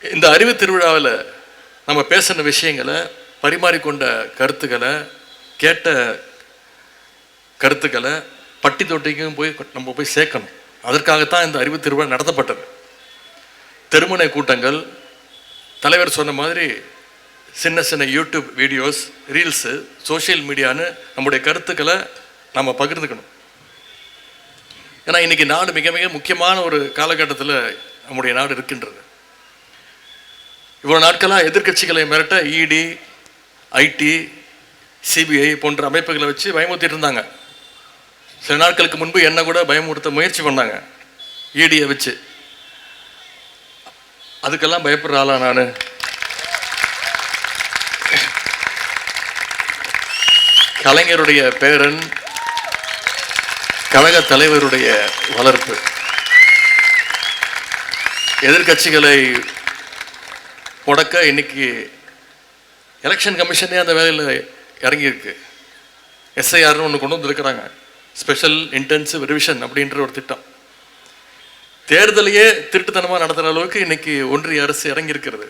இந்த அறிவு திருவிழாவில் நம்ம பேசின விஷயங்களை, பரிமாறிக்கொண்ட கருத்துக்களை, கேட்ட கருத்துக்களை பட்டி தொட்டிக்கும் நம்ம போய் சேர்க்கணும். அதற்காகத்தான் இந்த அறிவு திருவிழா நடத்தப்பட்டது. தெருமுனை கூட்டங்கள், தலைவர் சொன்ன மாதிரி சின்ன சின்ன யூடியூப் வீடியோஸ், ரீல்ஸு, சோஷியல் மீடியான்னு நம்முடைய கருத்துக்களை நம்ம பகிர்ந்துக்கணும். ஏன்னா இன்றைக்கி நாடு மிக மிக முக்கியமான ஒரு காலகட்டத்தில் நம்முடைய நாடு இருக்கின்றது. இவ்வளோ நாட்களாக எதிர்கட்சிகளை மிரட்ட இடி, ஐடி, சிபிஐ போன்ற அமைப்புகளை வச்சு பயமுறுத்திட்டு இருந்தாங்க. சில நாட்களுக்கு முன்பு என்ன கூட பயமுறுத்த முயற்சி பண்ணாங்க இடியை வச்சு. அதுக்கெல்லாம் பயப்படுற ஆளா நான்? கலைஞருடைய பேரன், கழக தலைவருடைய வளர்ப்பு, எதிர்கட்சிகளை முடக்க இன்னைக்கு எலெக்ஷன் கமிஷனே அந்த வேலையில் இறங்கியிருக்கு. எஸ்ஐஆர்னு ஒன்று கொண்டு வந்துருக்கிறாங்க, ஸ்பெஷல் இன்டென்சிவ் ரிவிஷன் அப்படின்ற ஒரு திட்டம். தேர்தலையே திருட்டுத்தனமாக நடத்துகிற அளவுக்கு இன்னைக்கு ஒன்றிய அரசு இறங்கியிருக்கிறது.